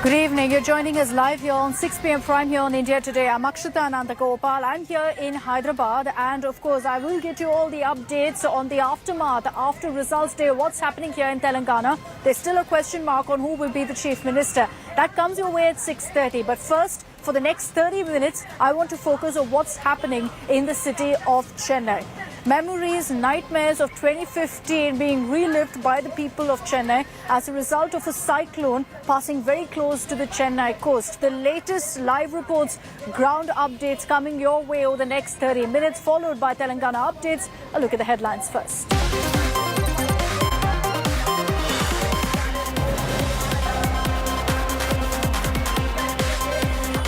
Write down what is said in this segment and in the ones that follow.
Good evening. You're joining us live here on 6 p.m. Prime here on India Today. I'm Akshita and Nandagopal. I'm here in Hyderabad, and of course I will get you all the updates on the aftermath after Results Day. What's happening here in Telangana? There's still a question mark on who will be the Chief Minister. That comes your way at 6:30. But first, for the next 30 minutes, I want to focus on what's happening in the city of Chennai. Memories, nightmares of 2015 being relived by the people of Chennai as a result of a cyclone passing very close to the Chennai coast. The latest live reports, ground updates coming your way over the next 30 minutes, followed by Telangana updates. A look at the headlines first.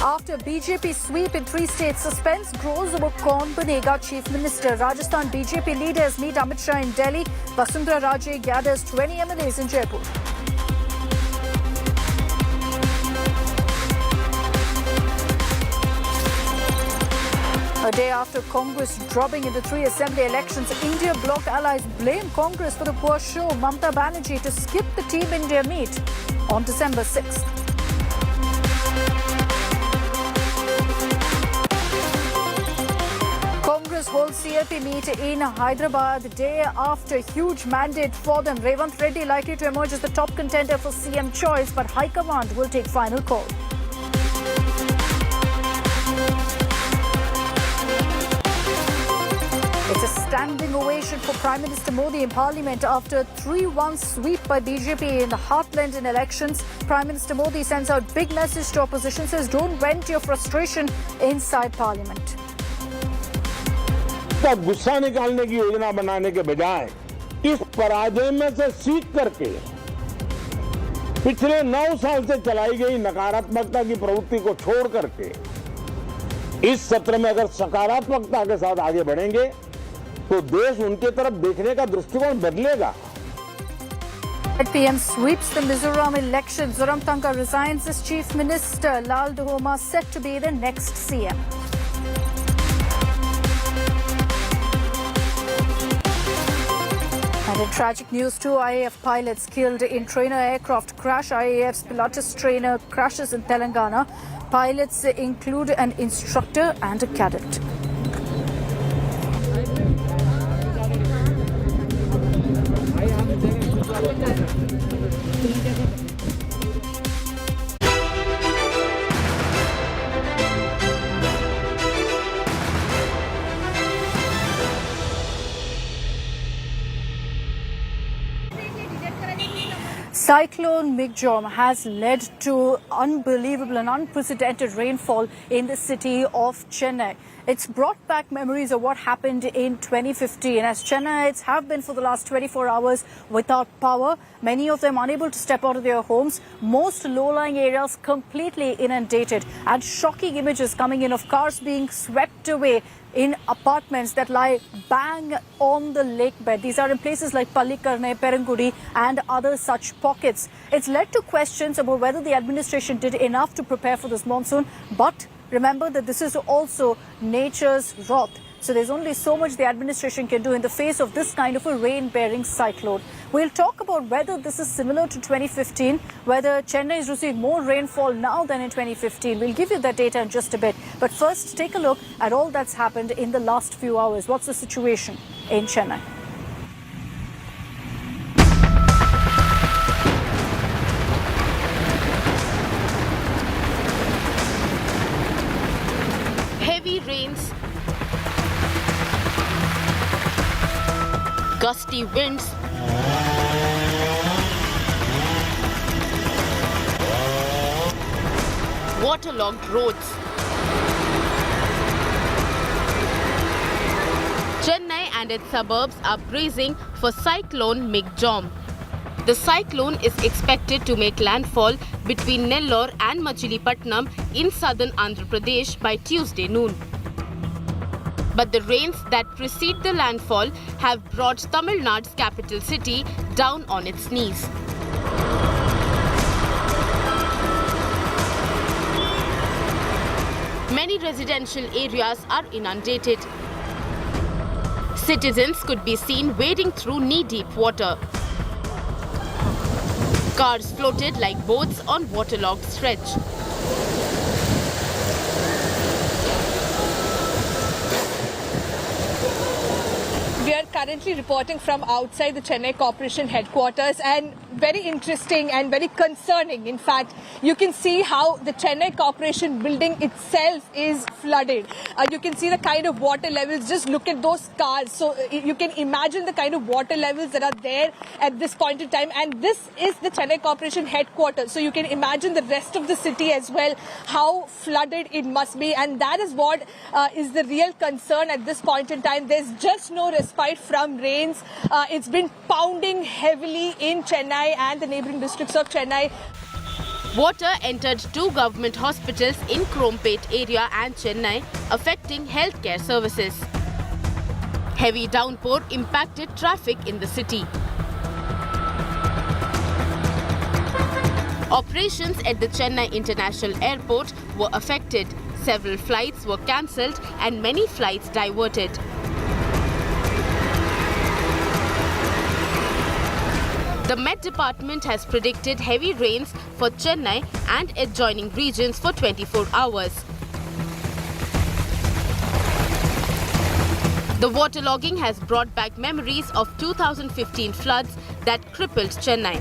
After BJP sweep in 3 states, suspense grows over kaun banega Chief Minister. Rajasthan BJP leaders meet Amit Shah in Delhi. Vasundhara Raje gathers 20 MLAs in Jaipur. A day after Congress dropping in the 3 assembly elections, India bloc allies blame Congress for the poor show. Mamata Banerjee to skip the Team India meet on December 6th. Congress holds CLP meet in Hyderabad the day after huge mandate for them. Revanth Reddy likely to emerge as the top contender for CM choice, but High Command will take final call. It's a standing ovation for Prime Minister Modi in Parliament after a 3-1 sweep by BJP in the heartland in elections. Prime Minister Modi sends out big message to opposition, says don't vent your frustration inside Parliament. का गुस्सा निकालने की योजना बनाने के बजाय इस पराजय में से सीख करके पिछले 9 साल से चलाई गई नकारात्मकता की प्रवृत्ति को छोड़ करके इस सत्र में अगर सकारात्मकता के साथ आगे बढ़ेंगे तो देश उनके तरफ देखने का दृष्टिकोण बदलेगा. PM sweeps the Mizoram election. Zoramthanga resigns as Chief Minister. Lal Dahoma set to be the next CM. And in tragic news, 2 IAF pilots killed in trainer aircraft crash. IAF's Pilatus trainer crashes in Telangana. Pilots include an instructor and a cadet. Cyclone Michaung has led to unbelievable and unprecedented rainfall in the city of Chennai. It's brought back memories of what happened in 2015 as Chennaites have been for the last 24 hours without power, many of them unable to step out of their homes, most low-lying areas completely inundated, and shocking images coming in of cars being swept away in apartments that lie bang on the lake bed. These are in places like Pallikarnai, Perangudi and other such pockets. It's led to questions about whether the administration did enough to prepare for this monsoon, but remember that this is also nature's wrath. So there's only so much the administration can do in the face of this kind of a rain-bearing cyclone. We'll talk about whether this is similar to 2015, whether Chennai has received more rainfall now than in 2015. We'll give you that data in just a bit. But first, take a look at all that's happened in the last few hours. What's the situation in Chennai? Heavy rains, gusty winds, waterlogged roads. Chennai and its suburbs are bracing for Cyclone Michaung. The cyclone is expected to make landfall between Nellore and Machilipatnam in southern Andhra Pradesh by Tuesday noon. But the rains that precede the landfall have brought Tamil Nadu's capital city down on its knees. Many residential areas are inundated. Citizens could be seen wading through knee-deep water. Cars floated like boats on waterlogged stretch. We are currently reporting from outside the Chennai Corporation headquarters, and very interesting and very concerning. In fact, you can see how the Chennai Corporation building itself is flooded. You can see the kind of water levels. Just look at those cars. So you can imagine the kind of water levels that are there at this point in time. And this is the Chennai Corporation headquarters. So you can imagine the rest of the city as well, how flooded it must be. And that is what is the real concern at this point in time. There's just no respite from rains. It's been pounding heavily in Chennai and the neighbouring districts of Chennai. Water entered two government hospitals in Krompet area and Chennai, affecting healthcare services. Heavy downpour impacted traffic in the city. Operations at the Chennai International Airport were affected. Several flights were cancelled and many flights diverted. The Met Department has predicted heavy rains for Chennai and adjoining regions for 24 hours. The waterlogging has brought back memories of 2015 floods that crippled Chennai.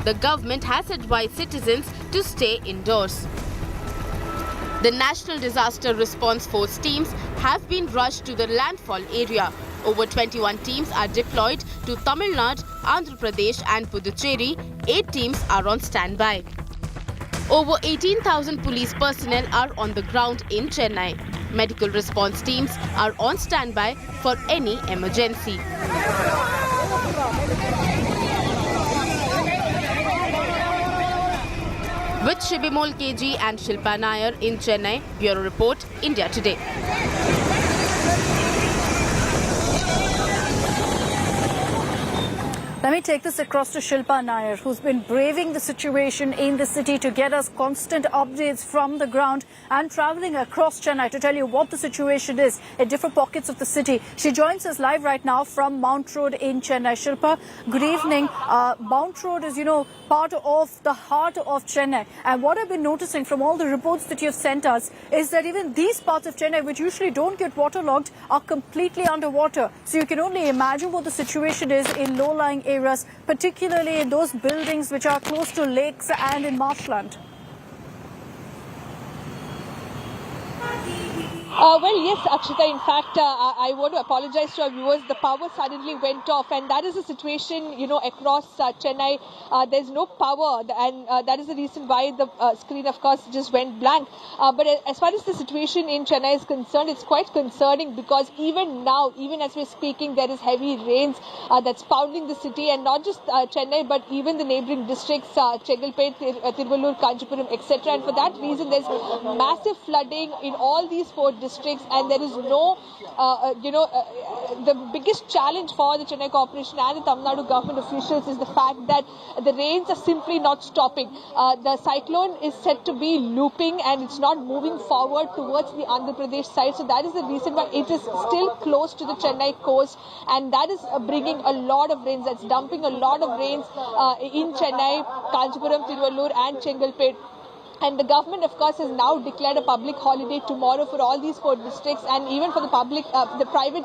The government has advised citizens to stay indoors. The National Disaster Response Force teams have been rushed to the landfall area. Over 21 teams are deployed to Tamil Nadu, Andhra Pradesh and Puducherry. 8 teams are on standby. Over 18,000 police personnel are on the ground in Chennai. Medical response teams are on standby for any emergency. With Shibimol KG and Shilpa Nair in Chennai, Bureau Report, India Today. Let me take this across to Shilpa Nair, who's been braving the situation in the city to get us constant updates from the ground and travelling across Chennai to tell you what the situation is at different pockets of the city. She joins us live right now from Mount Road in Chennai. Shilpa, good evening. Mount Road is, part of the heart of Chennai. And what I've been noticing from all the reports that you've sent us is that even these parts of Chennai, which usually don't get waterlogged, are completely underwater. So you can only imagine what the situation is in low-lying areas, particularly in those buildings which are close to lakes and in marshland. Well, yes, Akshita. In fact, I want to apologize to our viewers. The power suddenly went off, and that is the situation, across Chennai. There's no power, and that is the reason why the screen, of course, just went blank. But as far as the situation in Chennai is concerned, it's quite concerning because even now, even as we're speaking, there is heavy rains that's pounding the city, and not just Chennai, but even the neighbouring districts, Chengalpet, Tiruvallur, Kanchipuram, etc. And for that reason, there's massive flooding in all these 4 districts, and there is no, the biggest challenge for the Chennai Corporation and the Tamil Nadu government officials is the fact that the rains are simply not stopping. The cyclone is said to be looping and it's not moving forward towards the Andhra Pradesh side. So that is the reason why it is still close to the Chennai coast, and that is bringing a lot of rains. That's dumping a lot of rains in Chennai, Kanchipuram, Tiruvallur and Chengalpet. And the government, of course, has now declared a public holiday tomorrow for all these 4 districts, and even for the public, the private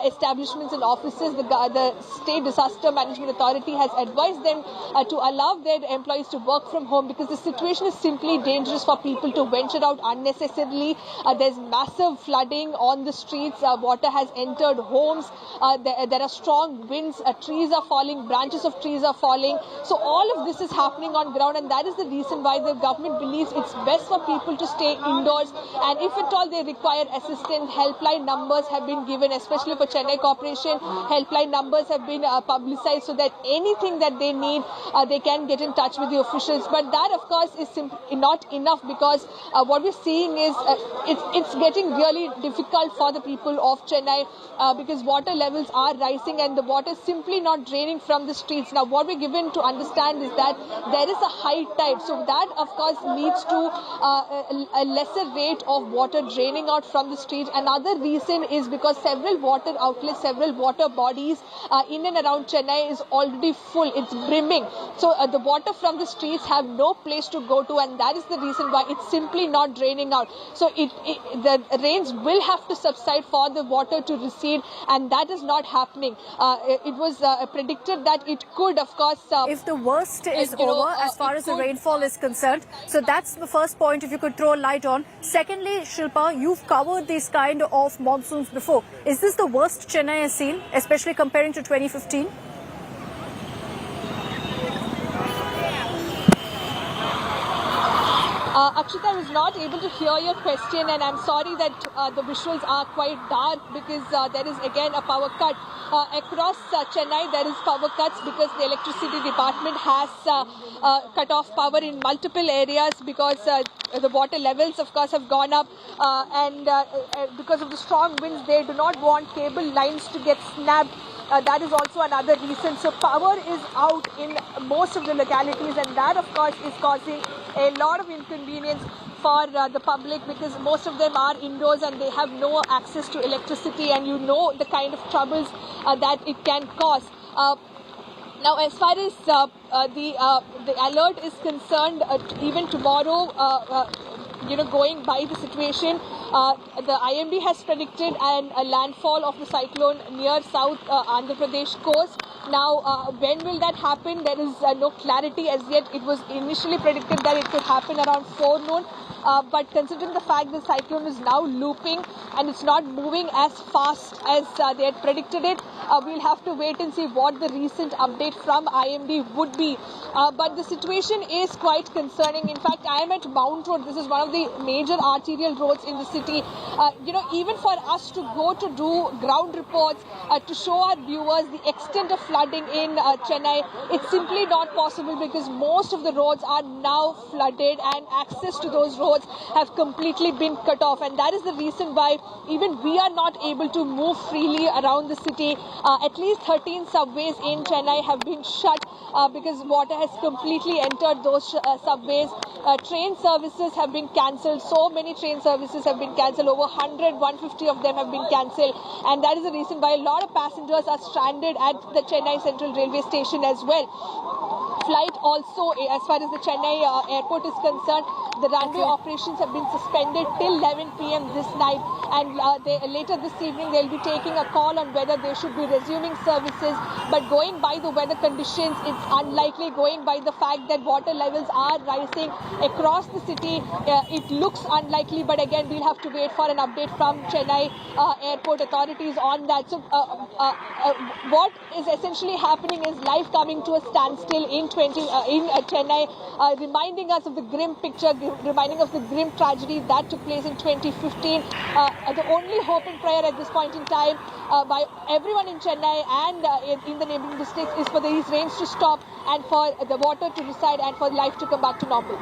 establishments and offices. The State Disaster Management Authority has advised them to allow their employees to work from home because the situation is simply dangerous for people to venture out unnecessarily. There's massive flooding on the streets. Water has entered homes. There are strong winds. Trees are falling. Branches of trees are falling. So all of this is happening on ground, and that is the reason why the government believes it's best for people to stay indoors, and if at all they require assistance, helpline numbers have been given, especially for Chennai Corporation. Helpline numbers have been publicized so that anything that they need, they can get in touch with the officials. But that, of course, is simply not enough because what we're seeing is it's getting really difficult for the people of Chennai because water levels are rising and the water is simply not draining from the streets. Now, what we're given to understand is that there is a high tide, so that, of course, means leads to a lesser rate of water draining out from the streets. Another reason is because several water outlets, several water bodies in and around Chennai is already full. It's brimming. So the water from the streets have no place to go to, and that is the reason why it's simply not draining out. So the rains will have to subside for the water to recede, and that is not happening. It was predicted that it could, of course, if the worst is over as far as the rainfall is concerned. So that's the first point, if you could throw light on. Secondly, Shilpa, you've covered these kind of monsoons before. Is this the worst Chennai has seen, especially comparing to 2015? Akshita, I was not able to hear your question, and I'm sorry that the visuals are quite dark because there is again a power cut. Across Chennai, there is power cuts because the electricity department has cut off power in multiple areas because the water levels, of course, have gone up, and because of the strong winds, they do not want cable lines to get snapped. That is also another reason. So power is out in most of the localities, and that, of course, is causing a lot of inconvenience for the public because most of them are indoors and they have no access to electricity, and you know the kind of troubles that it can cause. Now, as far as the alert is concerned, even tomorrow, going by the situation, the IMD has predicted a landfall of the cyclone near South Andhra Pradesh coast. Now, when will that happen? There is no clarity as yet. It was initially predicted that it could happen around 4 noon. But considering the fact the cyclone is now looping and it's not moving as fast as they had predicted it, we'll have to wait and see what the recent update from IMD would be. But the situation is quite concerning. In fact, I am at Mount Road. This is one of the major arterial roads in the city. Even for us to go to do ground reports, to show our viewers the extent of flooding in Chennai, it's simply not possible because most of the roads are now flooded and access to those roads have completely been cut off, and that is the reason why even we are not able to move freely around the city. At least 13 subways in Chennai have been shut because water has completely entered those subways. Train services have been cancelled. So many train services have been cancelled. Over 150 of them have been cancelled, and that is the reason why a lot of passengers are stranded at the Chennai Central Railway Station as well. Flight also, as far as the Chennai airport is concerned, the runway operations have been suspended till 11 p.m. this night, and later this evening they'll be taking a call on whether they should be resuming services. But going by the weather conditions, it's unlikely. Going by the fact that water levels are rising across the city, it looks unlikely. But again, we'll have to wait for an update from Chennai airport authorities on that. So what is essentially happening is life coming to a standstill in Chennai, reminding us of the grim picture, reminding us of the grim tragedy that took place in 2015. The only hope and prayer at this point in time by everyone in Chennai and in the neighboring districts is for these rains to stop and for the water to recede and for life to come back to normal.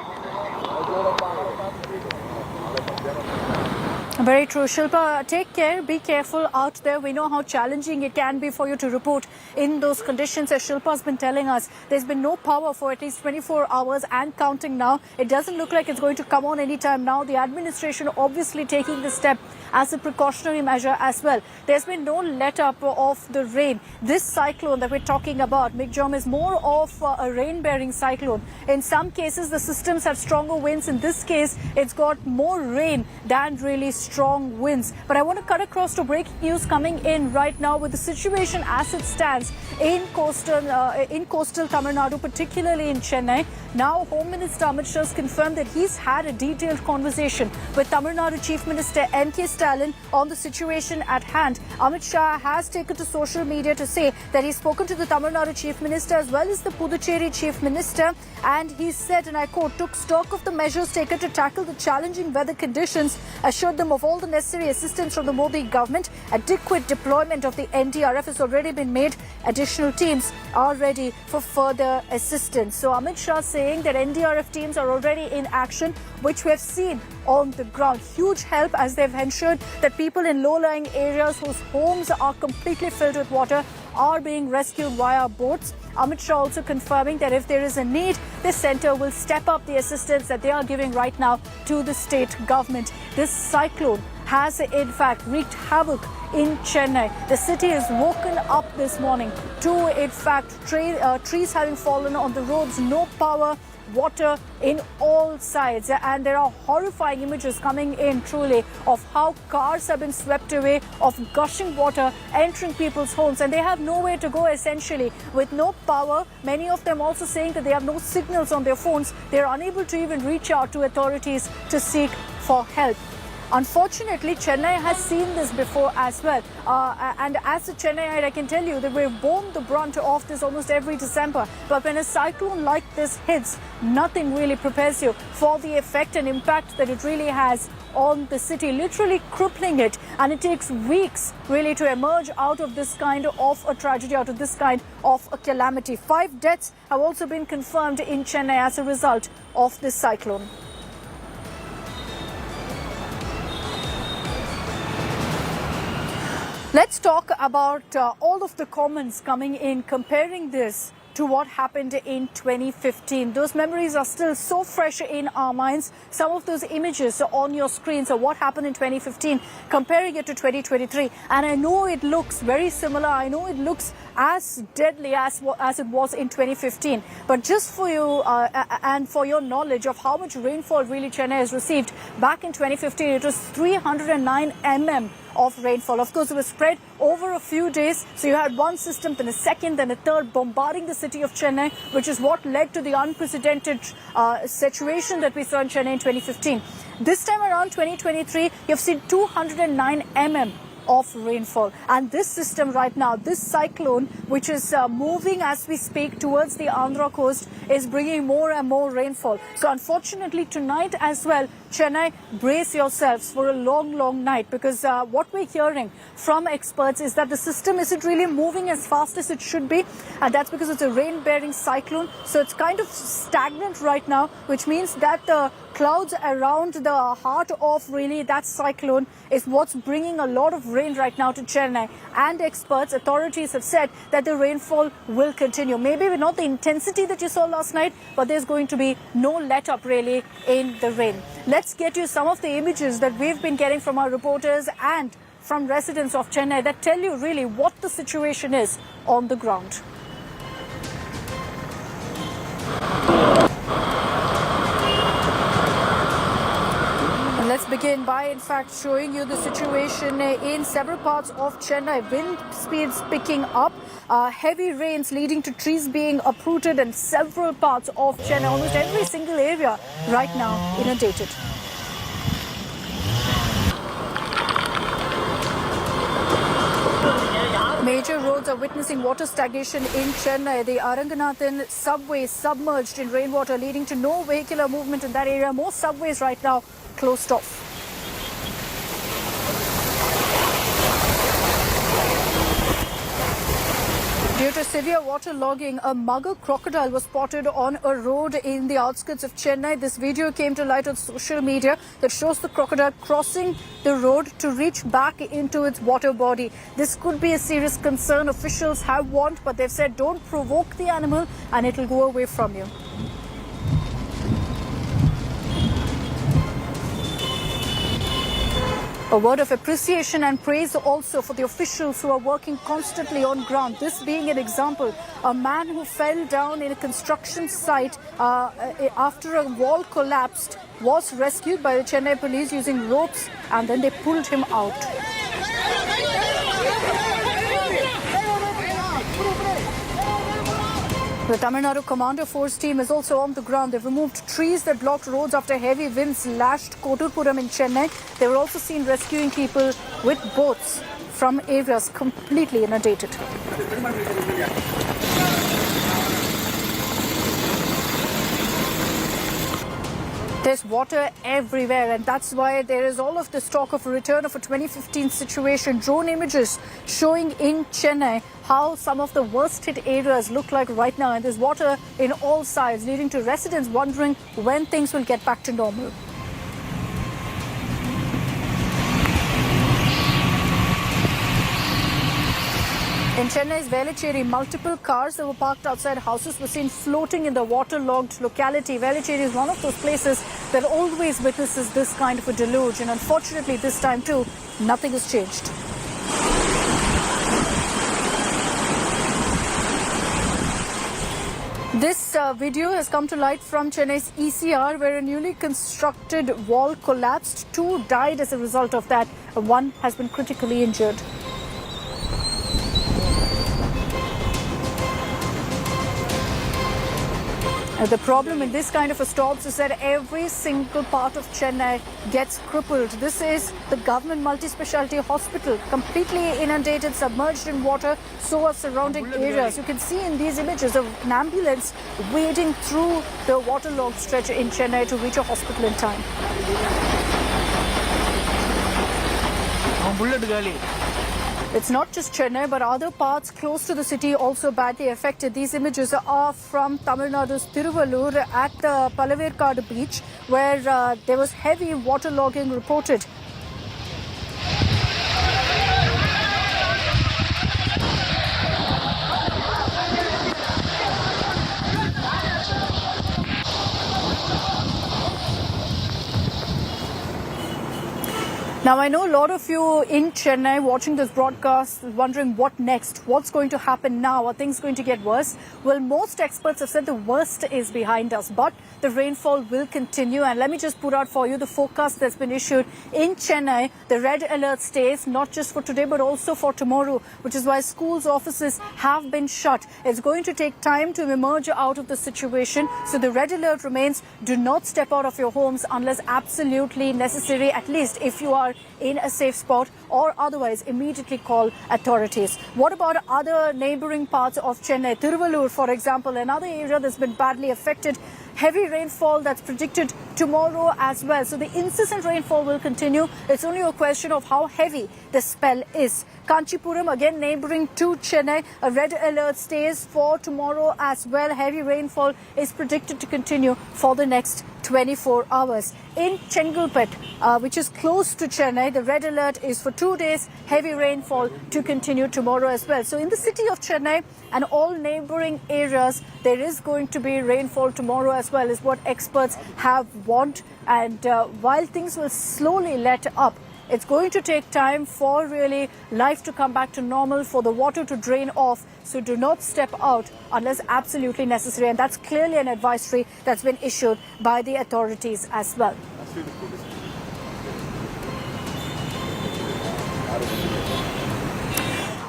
Very true. Shilpa, take care, be careful out there. We know how challenging it can be for you to report in those conditions. As Shilpa's been telling us, there's been no power for at least 24 hours and counting now. It doesn't look like it's going to come on anytime now. The administration obviously taking the step as a precautionary measure as well. There's been no let-up of the rain. This cyclone that we're talking about, Michaung, is more of a rain-bearing cyclone. In some cases, the systems have stronger winds. In this case, it's got more rain than really strong winds. But I want to cut across to breaking news coming in right now with the situation as it stands in coastal Tamil Nadu, particularly in Chennai. Now, Home Minister Amit Shah has confirmed that he's had a detailed conversation with Tamil Nadu Chief Minister M.K. Stalin on the situation at hand. Amit Shah has taken to social media to say that he's spoken to the Tamil Nadu Chief Minister as well as the Puducherry Chief Minister, and he said, and I quote, took stock of the measures taken to tackle the challenging weather conditions, assured them of all the necessary assistance from the Modi government. Adequate deployment of the NDRF has already been made. Additional teams are ready for further assistance. So Amit Shah saying that NDRF teams are already in action, which we have seen on the ground. Huge help as they've ensured that people in low-lying areas whose homes are completely filled with water are being rescued via boats. Amit Shah also confirming that if there is a need, the centre will step up the assistance that they are giving right now to the state government. This cyclone has in fact wreaked havoc in Chennai. The city is woken up this morning to in fact trees having fallen on the roads, no power, water in all sides, and there are horrifying images coming in truly of how cars have been swept away, of gushing water entering people's homes, and they have nowhere to go essentially with no power. Many of them also saying that they have no signals on their phones. They're unable to even reach out to authorities to seek for help. Unfortunately, Chennai has seen this before as well. And as a Chennaiite, I can tell you that we've borne the brunt of this almost every December. But when a cyclone like this hits, nothing really prepares you for the effect and impact that it really has on the city, literally crippling it. And it takes weeks really to emerge out of this kind of a tragedy, out of this kind of a calamity. 5 deaths have also been confirmed in Chennai as a result of this cyclone. Let's talk about all of the comments coming in comparing this to what happened in 2015. Those memories are still so fresh in our minds. Some of those images on your screens are what happened in 2015, comparing it to 2023. And I know it looks very similar. I know it looks as deadly as it was in 2015. But just for you and for your knowledge of how much rainfall really Chennai has received, back in 2015, it was 309 mm of rainfall. Of course, it was spread over a few days. So you had one system, then a second, then a third, bombarding the city of Chennai, which is what led to the unprecedented situation that we saw in Chennai in 2015. This time around, 2023, you've seen 209 mm of rainfall. And this system right now, this cyclone, which is moving as we speak towards the Andhra coast, is bringing more and more rainfall. So unfortunately, tonight as well, Chennai, brace yourselves for a long, long night, because what we're hearing from experts is that the system isn't really moving as fast as it should be. And that's because it's a rain-bearing cyclone. So it's kind of stagnant right now, which means that the clouds around the heart of really that cyclone is what's bringing a lot of rain right now to Chennai. And experts, authorities have said that the rainfall will continue. Maybe not the intensity that you saw last night, but there's going to be no let up really in the rain. Let's get you some of the images that we've been getting from our reporters and from residents of Chennai that tell you really what the situation is on the ground. Let's begin by, in fact, showing you the situation in several parts of Chennai. Wind speeds picking up, heavy rains leading to trees being uprooted, and several parts of Chennai, almost every single area right now inundated. Major roads are witnessing water stagnation in Chennai. The Aranganathan subway submerged in rainwater, leading to no vehicular movement in that area. Most subways right now closed off. Due to severe waterlogging, a mugger crocodile was spotted on a road in the outskirts of Chennai. This video came to light on social media that shows the crocodile crossing the road to reach back into its water body. This could be a serious concern. Officials have warned, but they've said don't provoke the animal and it'll go away from you. A word of appreciation and praise also for the officials who are working constantly on ground. This being an example, a man who fell down in a construction site after a wall collapsed was rescued by the Chennai police using ropes, and then they pulled him out. The Tamil Nadu Commando Force team is also on the ground. They've removed trees that blocked roads after heavy winds lashed Kanathur in Chennai. They were also seen rescuing people with boats from areas completely inundated. There's water everywhere, and that's why there is all of this talk of a return of a 2015 situation. Drone images showing in Chennai how some of the worst hit areas look like right now, and there's water in all sides, leading to residents wondering when things will get back to normal. In Chennai's Velachery, multiple cars that were parked outside houses were seen floating in the waterlogged locality. Velachery is one of those places that always witnesses this kind of a deluge, and unfortunately this time too, nothing has changed. This video has come to light from Chennai's ECR, where a newly constructed wall collapsed. 2 died as a result of that. 1 has been critically injured. The problem in this kind of a storms is that every single part of Chennai gets crippled. This is the government multi-speciality hospital, completely inundated, submerged in water, so are surrounding areas. You can see in these images of an ambulance wading through the waterlogged stretch in Chennai to reach a hospital in time. It's not just Chennai, but other parts close to the city also badly affected. These images are from Tamil Nadu's Tiruvallur at the Palaverkad beach, where there was heavy waterlogging reported. Now, I know a lot of you in Chennai watching this broadcast wondering what next, what's going to happen now, are things going to get worse? Well, most experts have said the worst is behind us, but the rainfall will continue. And let me just put out for you the forecast that's been issued in Chennai. The red alert stays not just for today, but also for tomorrow, which is why schools, offices have been shut. It's going to take time to emerge out of the situation. So the red alert remains. Do not step out of your homes unless absolutely necessary, at least if you are in a safe spot, or otherwise immediately call authorities. What about other neighboring parts of Chennai? Tiruvallur, for example, another area that's been badly affected. Heavy rainfall that's predicted tomorrow as well. So the incessant rainfall will continue. It's only a question of how heavy the spell is. Kanchipuram, again neighboring to Chennai, a red alert stays for tomorrow as well. Heavy rainfall is predicted to continue for the next 24 hours. In Chengalpet, which is close to Chennai, the red alert is for 2 days. Heavy rainfall to continue tomorrow as well. So in the city of Chennai and all neighboring areas, there is going to be rainfall tomorrow as well, is what experts have warned. And while things will slowly let up, it's going to take time for really life to come back to normal, for the water to drain off. So do not step out unless absolutely necessary. And that's clearly an advisory that's been issued by the authorities as well.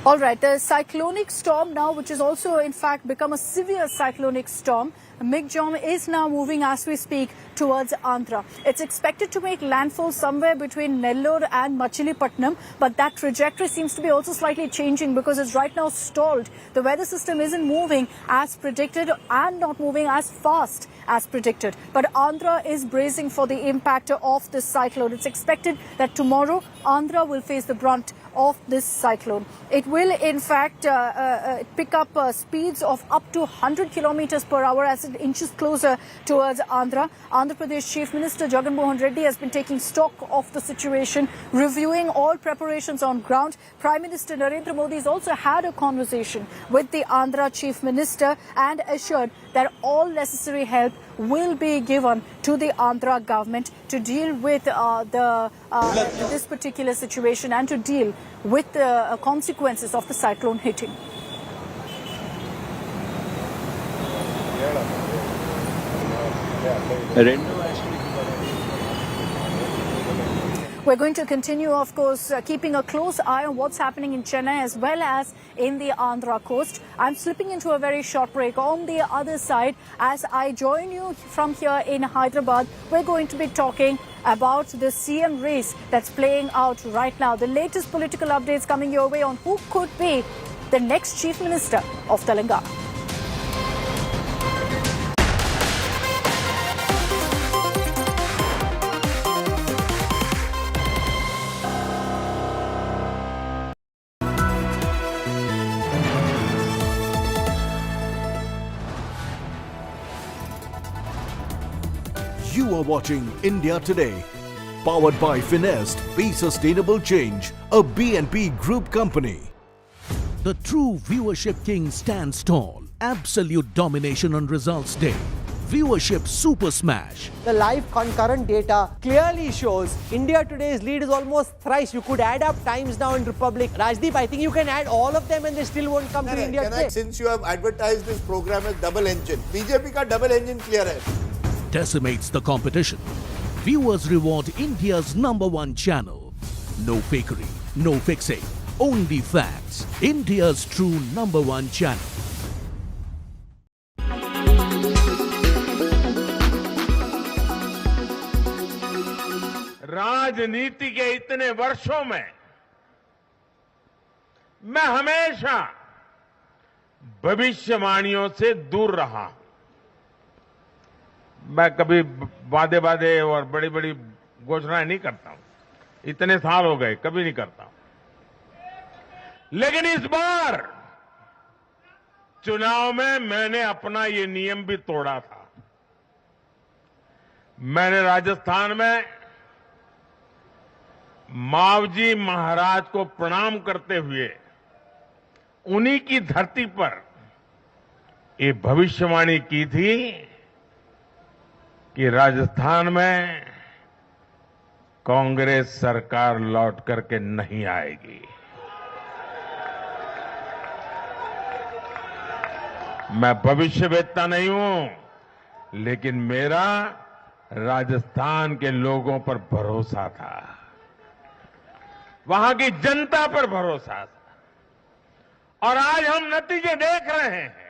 All right, the cyclonic storm now, which has also in fact become a severe cyclonic storm, Michaung is now moving as we speak towards Andhra. It's expected to make landfall somewhere between Nellore and Machilipatnam, but that trajectory seems to be also slightly changing because it's right now stalled. The weather system isn't moving as predicted and not moving as fast as predicted. But Andhra is bracing for the impact of this cyclone. It's expected that tomorrow Andhra will face the brunt of this cyclone. It will in fact pick up speeds of up to 100 kilometers per hour as it inches closer towards Andhra. Andhra Pradesh Chief Minister Jagan Mohan Reddy has been taking stock of the situation, reviewing all preparations on ground. Prime Minister Narendra Modi has also had a conversation with the Andhra Chief Minister and assured that all necessary help will be given to the Andhra government to deal with this particular situation and to deal with the consequences of the cyclone hitting. We're going to continue, of course, keeping a close eye on what's happening in Chennai as well as in the Andhra coast. I'm slipping into a very short break. On the other side, as I join you from here in Hyderabad, we're going to be talking about the CM race that's playing out right now. The latest political updates coming your way on who could be the next Chief Minister of Telangana. You are watching India Today, powered by Finest, Be Sustainable Change, a BNP Group company. The true viewership king stands tall. Absolute domination on results day. Viewership super smash. The live concurrent data clearly shows India Today's lead is almost thrice. You could add up Times Now and Republic. Rajdeep, I think you can add all of them and they still won't come to India Today. Since you have advertised this program as double engine, BJP ka double engine clear hai. Decimates the competition. Viewers reward India's #1 channel. No fakery, no fixing, only facts. India's true #1 channel. राजनीति के इतने वर्षों में मैं हमेशा भविष्यवाणियों से दूर रहा हूं। मैं कभी वादे और बड़ी बड़ी घोषणाएं नहीं करता हूं। इतने साल हो गए, कभी नहीं करता हूं। लेकिन इस बार चुनाव में मैंने अपना ये नियम भी तोड़ा था। मैंने राजस्थान में मावजी महाराज को प्रणाम करते हुए उन्हीं की धरती पर ये भविष्यवाणी की थी कि राजस्थान में कांग्रेस सरकार लौट करके नहीं आएगी। मैं भविष्यवेत्ता नहीं हूं, लेकिन मेरा राजस्थान के लोगों पर भरोसा था, वहां की जनता पर भरोसा था, और आज हम नतीजे देख रहे हैं।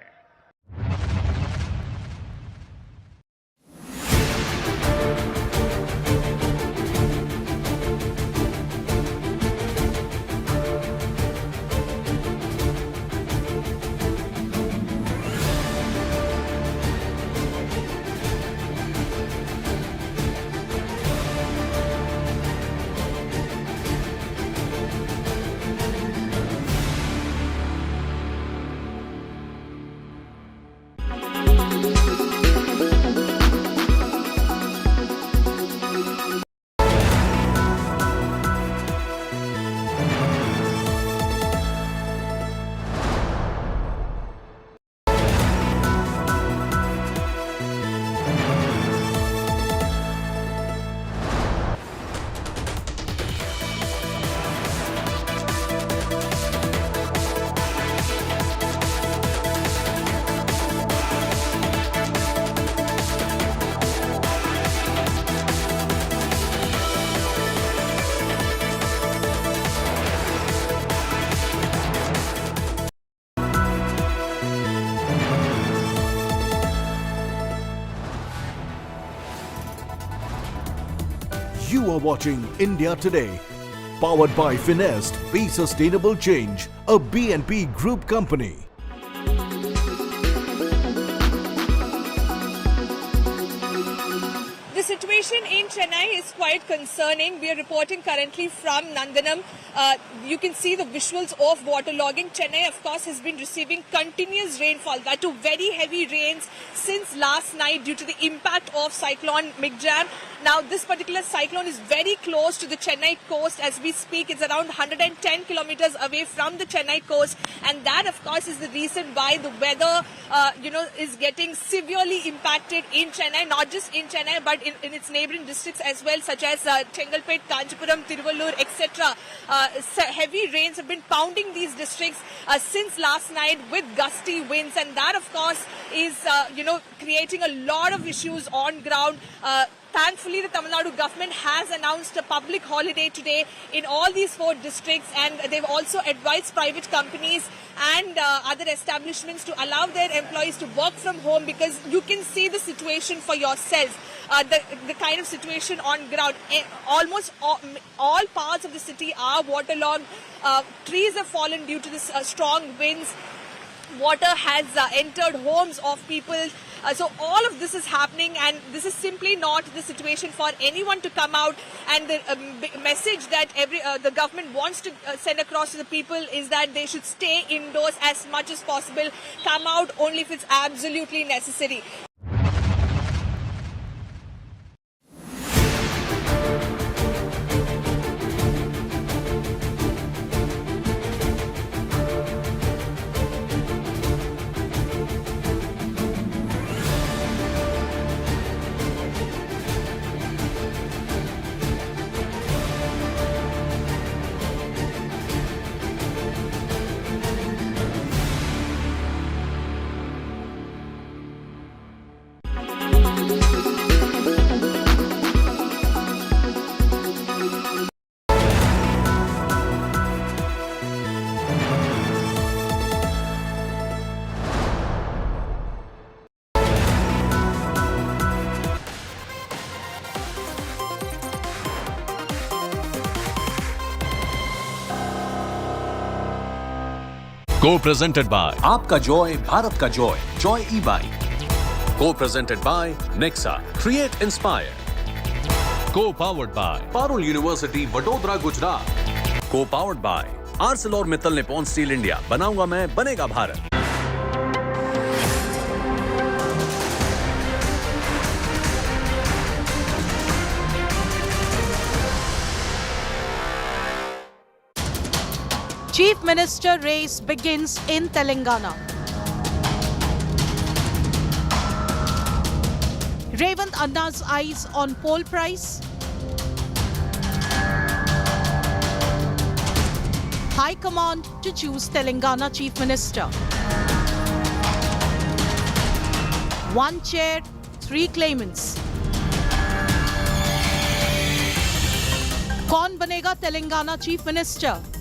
You are watching India Today, powered by Finest. Be Sustainable Change, a B&P Group company. The situation in Chennai is quite concerning. We are reporting currently from Nandanam. You can see the visuals of waterlogging. Chennai, of course, has been receiving continuous rainfall, that too very heavy rains since last night due to the impact of Cyclone Michaung. Now, this particular cyclone is very close to the Chennai coast as we speak. It's around 110 kilometers away from the Chennai coast, and that, of course, is the reason why the weather, is getting severely impacted in Chennai. Not just in Chennai, but in its neighboring districts as well, such as Chengalpet, Kanchipuram, Tiruvallur, etc. Heavy rains have been pounding these districts since last night with gusty winds, and that, of course, is creating a lot of issues on ground. Thankfully, the Tamil Nadu government has announced a public holiday today in all these 4 districts, and they've also advised private companies and other establishments to allow their employees to work from home, because you can see the situation for yourself. The kind of situation on ground. Almost all parts of the city are waterlogged. Trees have fallen due to this strong winds. Water has entered homes of people. So all of this is happening, and this is simply not the situation for anyone to come out. And the message that the government wants to send across to the people is that they should stay indoors as much as possible. Come out only if it's absolutely necessary. Co-presented by आपका Joy Bharat का Joy Joy e-bike. Co-presented by Nexa Create Inspire. Co-powered by Parul University Vadodara Gujarat. Co-powered by ArcelorMittal Nippon Steel India. बनाऊंगा मैं बनेगा Bharat. Chief Minister race begins in Telangana. Revant Anna's eyes on poll price. High Command to choose Telangana Chief Minister. One chair, three claimants. कौन बनेगा Telangana chief minister?